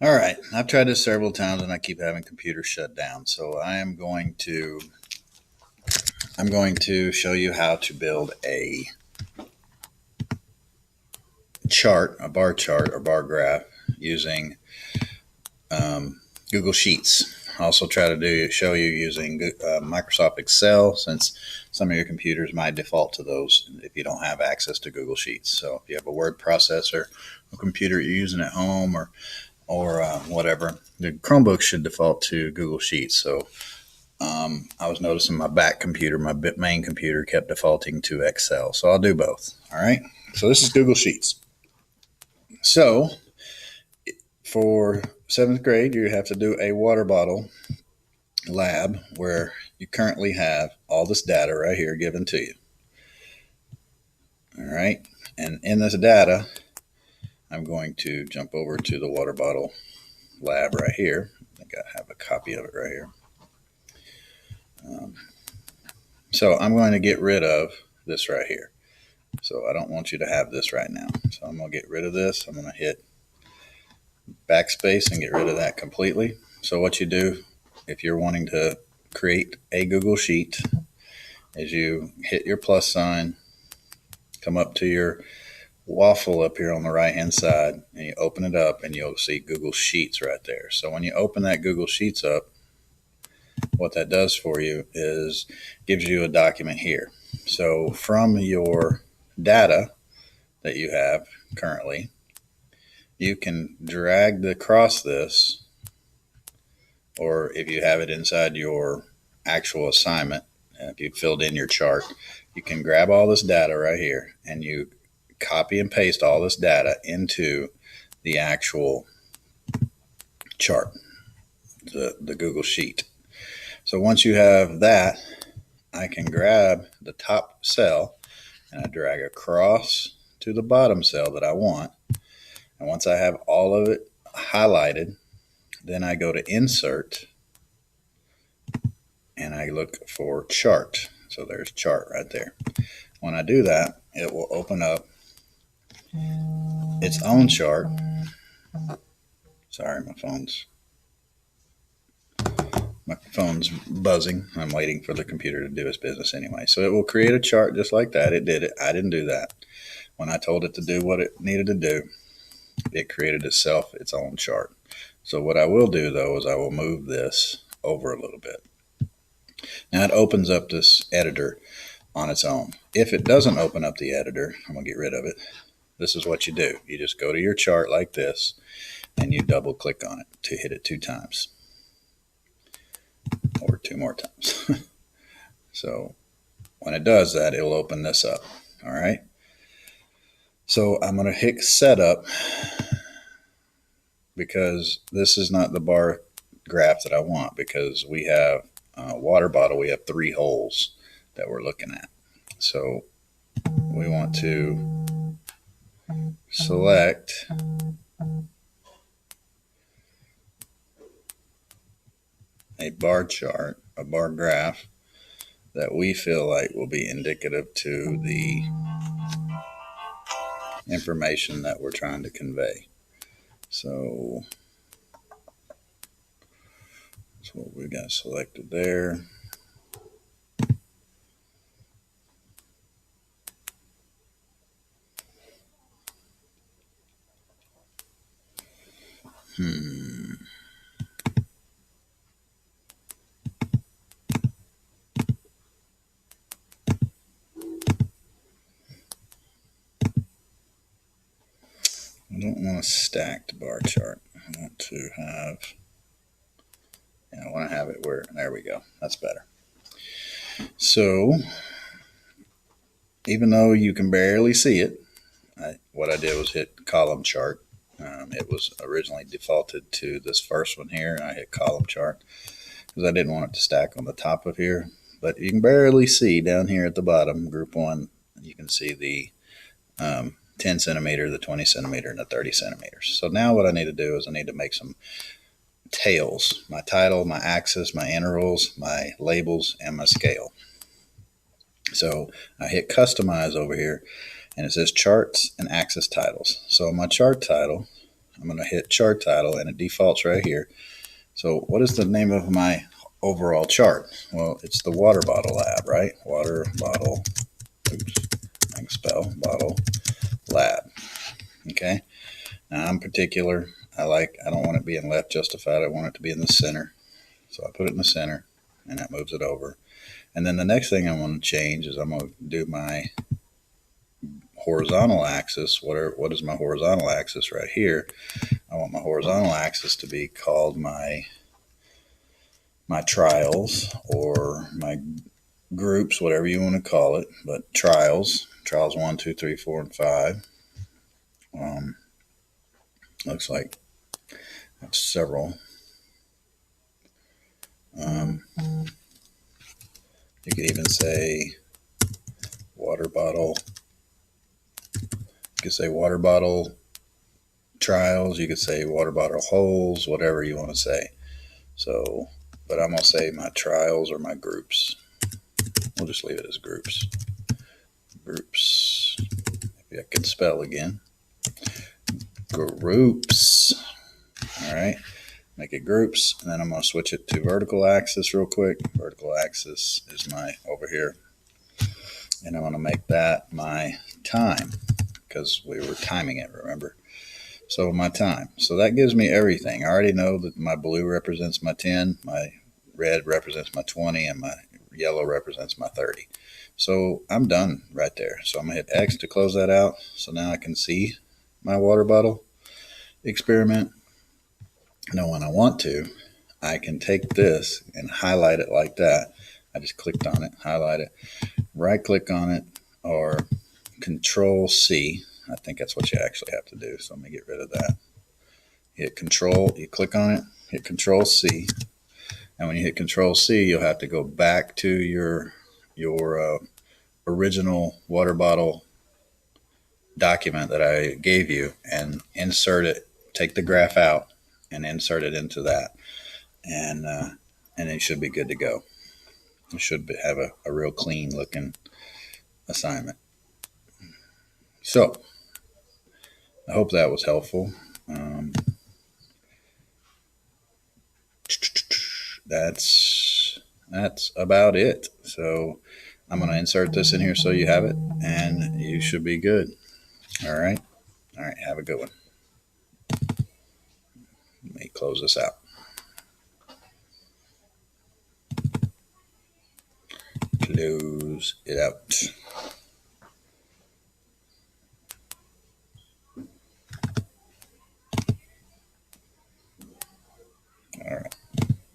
All right, I've tried this several times and I keep having computers shut down. So I'm going to show you how to build a chart, a bar chart or bar graph using Google Sheets. I also try to show you using Microsoft Excel, since some of your computers might default to those if you don't have access to Google Sheets. So if you have a word processor, a computer you're using at home, or whatever, the Chromebook should default to Google Sheets. So I was noticing my back computer, my main computer, kept defaulting to Excel. So I'll do both. All right. So this is Google Sheets. So for seventh grade, you have to do a water bottle lab where you currently have all this data right here given to you. All right. And in this data, I'm going to jump over to the water bottle lab right here. I think I have a copy of it right here. So I'm going to get rid of this right here. So I don't want you to have this right now. So I'm going to get rid of this. I'm going to hit backspace and get rid of that completely. So what you do if you're wanting to create a Google Sheet is you hit your plus sign, come up to your waffle up here on the right hand side, and you open it up and you'll see Google Sheets right there. So when you open that Google Sheets up, what that does for you is gives you a document here. So from your data that you have currently, you can drag across this, or if you have it inside your actual assignment, if you filled in your chart, you can grab all this data right here and you copy and paste all this data into the actual chart, the Google Sheet. So once you have that, I can grab the top cell and I drag across to the bottom cell that I want. And once I have all of it highlighted, then I go to Insert and I look for Chart. So there's Chart right there. When I do that, it will open up its own chart. Sorry, my phone's buzzing. I'm waiting for the computer to do its business anyway. So it will create a chart just like that. It did it. I didn't do that. When I told it to do what it needed to do, it created itself its own chart. So what I will do though is I will move this over a little bit. Now it opens up this editor on its own. If it doesn't open up the editor, I'm going to get rid of it. This is what you do. You just go to your chart like this and you double click on it to hit it 2 times or 2 more times. So when it does that, it will open this up. All right. So I'm going to hit setup because this is not the bar graph that I want, because we have a water bottle. We have 3 holes that we're looking at. So we want to select a bar chart, a bar graph that we feel like will be indicative to the information that we're trying to convey. So that's what we got selected there. I don't want a stacked bar chart. I want to have, I want to have it where, there we go. That's better. So even though you can barely see it, what I did was hit column chart. It was originally defaulted to this first one here. I hit column chart because I didn't want it to stack on the top of here. But you can barely see down here at the bottom, group 1, you can see the 10 centimeter, the 20 centimeter, and the 30 centimeters. So now what I need to do is I need to make some tails, my title, my axis, my intervals, my labels, and my scale. So I hit customize over here and it says charts and axis titles. So my chart title, I'm going to hit chart title, and it defaults right here. So what is the name of my overall chart? Well, it's the Water Bottle Lab, right? Water Bottle, oops, I can spell, Bottle Lab. Okay. Now I'm particular. I don't want it being left justified. I want it to be in the center. So I put it in the center, and that moves it over. And then the next thing I want to change is I'm going to do my horizontal axis. What is my horizontal axis right here? I want my horizontal axis to be called my trials, or my groups, whatever you want to call it. But trials 1, 2, 3, 4, and 5. Looks like that's several. You could even say water bottle. You could say water bottle trials. You could say water bottle holes, whatever you want to say. So, but I'm going to say my trials or my groups. We'll just leave it as groups. Groups. Maybe I can spell again. Groups. All right. Make it groups. And then I'm going to switch it to vertical axis real quick. Vertical axis is my over here. And I'm going to make that my time, because we were timing it, remember? So my time. So that gives me everything. I already know that my blue represents my 10, my red represents my 20, and my yellow represents my 30. So I'm done right there. So I'm going to hit X to close that out. So now I can see my water bottle experiment. Now when I want to, I can take this and highlight it like that. I just clicked on it, highlight it, right click on it, or Control C. I think that's what you actually have to do. So let me get rid of that. Hit Control, you click on it, hit Control C. And when you hit Control C, you'll have to go back to your original water bottle document that I gave you and insert it, take the graph out and insert it into that. And it should be good to go. It should have a real clean looking assignment. So I hope that was helpful. That's about it. So I'm going to insert this in here so you have it, and you should be good. All right. Have a good one. Let me close this out. Close it out. All right.